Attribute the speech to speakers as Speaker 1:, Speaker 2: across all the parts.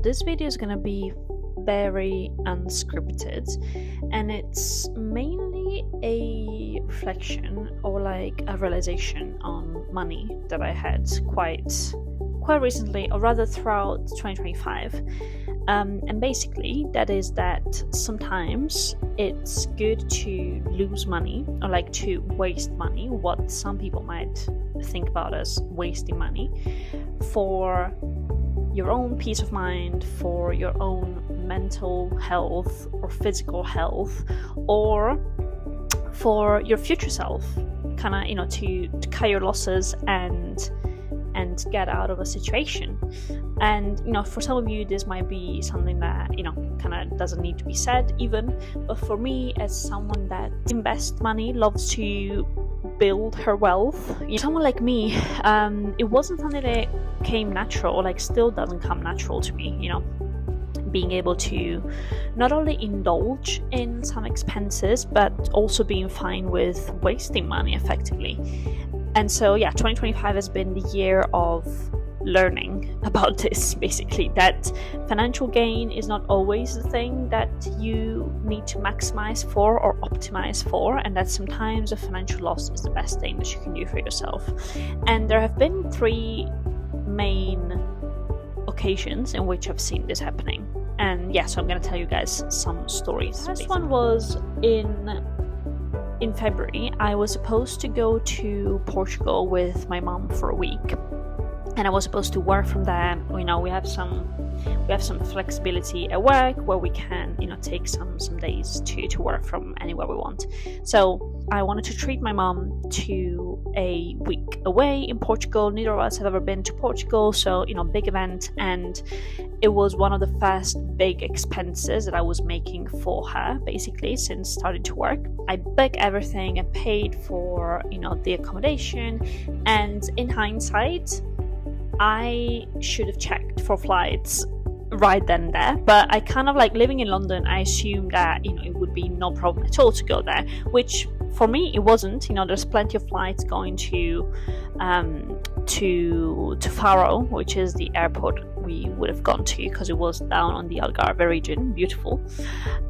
Speaker 1: this video is gonna be very unscripted, and it's mainly a reflection or like a realization on money that I had quite recently, or rather throughout 2025. And basically that is that sometimes it's good to lose money, or like to waste money, what some people might think about as wasting money, for your own peace of mind, for your own mental health or physical health, or for your future self, kind of, to cut your losses and get out of a situation. And for some of you this might be something that kind of doesn't need to be said even, but for me, as someone that invests money, loves to build her wealth, someone like me, it wasn't something that came natural, or like still doesn't come natural to me, being able to not only indulge in some expenses but also being fine with wasting money effectively. And so 2025 has been the year of learning about this, basically, that financial gain is not always the thing that you need to maximize for or optimize for, and that sometimes a financial loss is the best thing that you can do for yourself. And there have been three main occasions in which I've seen this happening, and so I'm going to tell you guys some stories. The first one was in February. I was supposed to go to Portugal with my mom for a week, and I was supposed to work from there. We have some flexibility at work where we can take some days to work from anywhere we want. So I wanted to treat my mom to a week away in Portugal. Neither of us have ever been to Portugal, so big event, and it was one of the first big expenses that I was making for her, basically, since starting to work. I booked everything and paid for the accommodation, and in hindsight, I should have checked for flights right then and there, but I kind of, like, living in London, I assumed that it would be no problem at all to go there, which for me it wasn't. There's plenty of flights going to Faro, which is the airport we would have gone to, because it was down on the Algarve region, beautiful.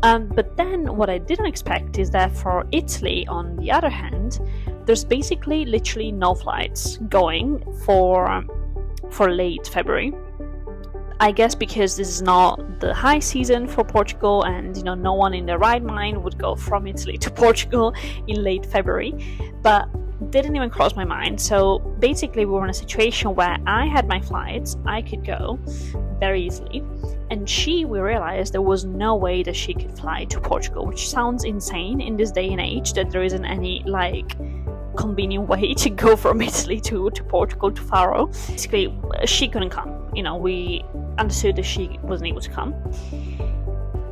Speaker 1: But then what I didn't expect is that for Italy, on the other hand, there's basically literally no flights going for late February. I guess because this is not the high season for Portugal, and no one in their right mind would go from Italy to Portugal in late February, but didn't even cross my mind. So basically we were in a situation where I had my flights, I could go very easily, and we realized there was no way that she could fly to Portugal, which sounds insane in this day and age, that there isn't any convenient way to go from Italy to Portugal to Faro. Basically, she couldn't come. We understood that she wasn't able to come.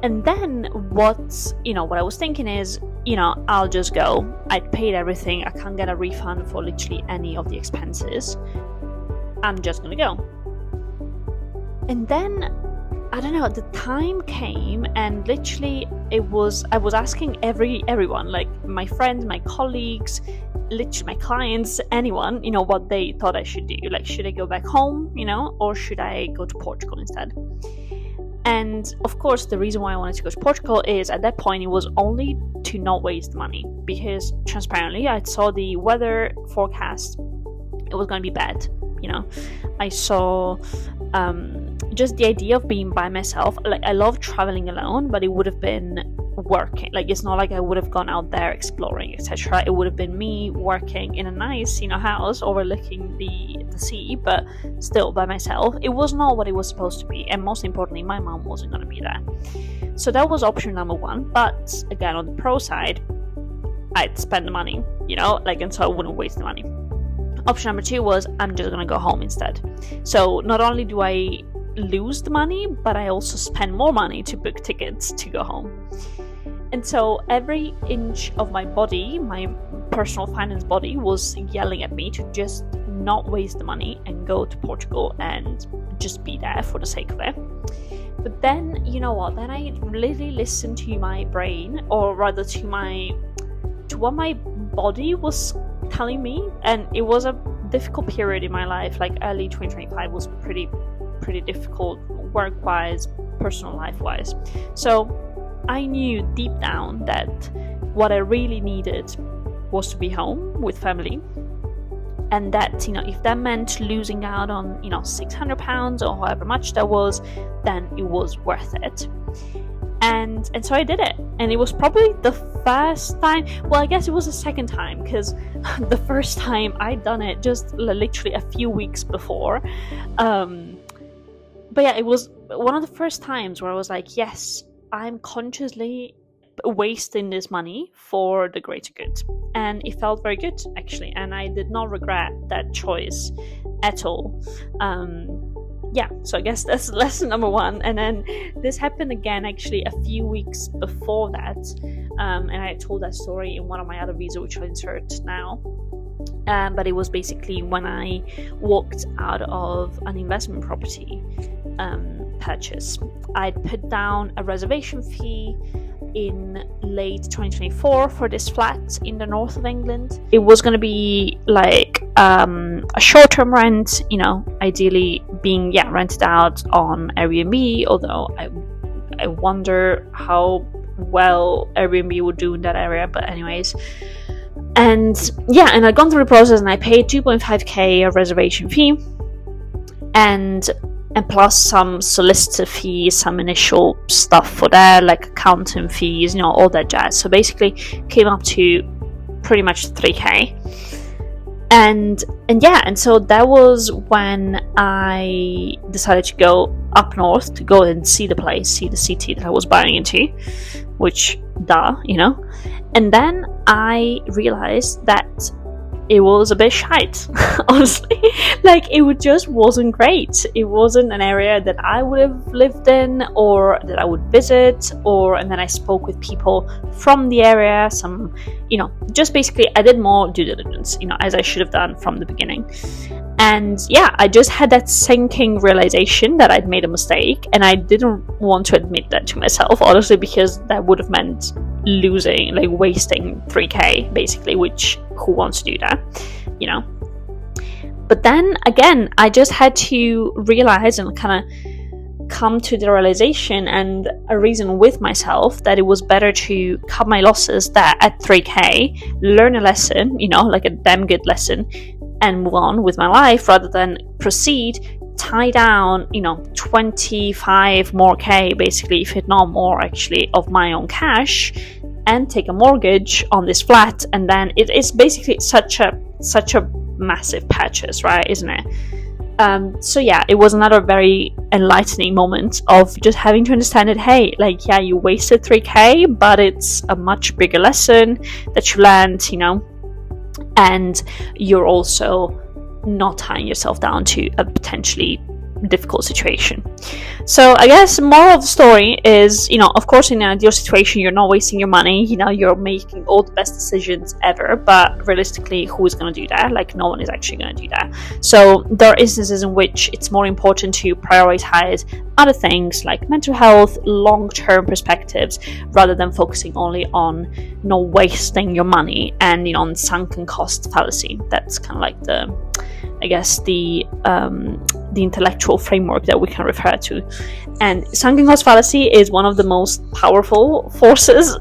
Speaker 1: And then what I was thinking is, I'll just go. I paid everything. I can't get a refund for literally any of the expenses. I'm just gonna go. And then, I don't know, the time came, and literally I was asking everyone, like my friends, my colleagues, literally my clients, anyone, what they thought I should do. Like, should I go back home, or should I go to Portugal instead? And of course, the reason why I wanted to go to Portugal is, at that point, it was only to not waste money, because transparently, I saw the weather forecast. It was going to be bad. I saw just the idea of being by myself. Like, I love traveling alone, but it would have been working. Like, it's not like I would have gone out there exploring, etc. It would have been me working in a nice house overlooking the sea, but still by myself. It was not what it was supposed to be, and most importantly, my mom wasn't going to be there. So that was option number one. But again, on the pro side, I'd spend the money, and so I wouldn't waste the money. Option number two was, I'm just going to go home instead. So not only do I lose the money, but I also spend more money to book tickets to go home. And so every inch of my body, my personal finance body, was yelling at me to just not waste the money and go to Portugal and just be there for the sake of it. But then, then I really listened to my brain, or rather to what my body was telling me. And it was a difficult period in my life. Like, early 2025 was pretty difficult work-wise, personal life-wise. So I knew deep down that what I really needed was to be home with family, and that, if that meant losing out on, £600 or however much that was, then it was worth it. And so I did it, and it was probably the first time. Well, I guess it was the second time, because the first time I'd done it just literally a few weeks before. But yeah, it was one of the first times where I was like, yes, I'm consciously wasting this money for the greater good. And it felt very good, actually, and I did not regret that choice at all. So I guess that's lesson number one. And then this happened again actually a few weeks before that, and I told that story in one of my other videos, which I'll insert now. But it was basically when I walked out of an investment property purchase. I'd put down a reservation fee in late 2024 for this flat in the north of England. It was going to be like a short-term rent, ideally being rented out on Airbnb, although I wonder how well Airbnb would do in that area, but anyways. And I'd gone through the process, and I paid 2.5k a reservation fee, and plus some solicitor fees, some initial stuff for that, like accountant fees, all that jazz. So basically came up to pretty much 3k. And so that was when I decided to go up north to go and see the place, see the city that I was buying into, which, And then I realized that it was a bit shite, honestly. Like, it just wasn't great. It wasn't an area that I would have lived in or that I would visit, and then I spoke with people from the area, some, just basically I did more due diligence, as I should have done from the beginning. And I just had that sinking realization that I'd made a mistake, and I didn't want to admit that to myself, honestly, because that would have meant wasting 3k basically, which who wants to do that, But then again, I just had to realize and kind of come to the realization and a reason with myself that it was better to cut my losses there at 3k, learn a lesson, like a damn good lesson, and move on with my life, rather than proceed, tie down 25 more k basically, if not more actually, of my own cash, and take a mortgage on this flat. And then it is basically such a massive purchase, right? Isn't it? It was another very enlightening moment of just having to understand that, hey, you wasted 3k, but it's a much bigger lesson that you learned, and you're also not tying yourself down to a potentially difficult situation. So I guess moral of the story is, of course, in an ideal situation, you're not wasting your money, you're making all the best decisions ever, but realistically, who is going to do that? No one is actually going to do that. So there are instances in which it's more important to prioritize other things like mental health, long-term perspectives, rather than focusing only on not wasting your money and on sunken cost fallacy. That's kind of like the intellectual framework that we can refer to. And sunken cost fallacy is one of the most powerful forces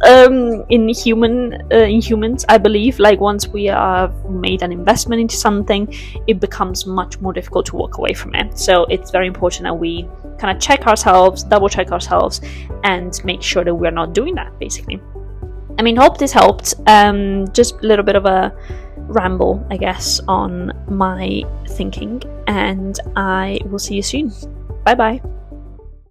Speaker 1: in humans, I believe. Once we have made an investment into something, it becomes much more difficult to walk away from it. So it's very important that we kind of check ourselves, double check ourselves, and make sure that we're not doing that, basically. Hope this helped. Just a little bit of a ramble, I guess, on my thinking, and I will see you soon. Bye bye.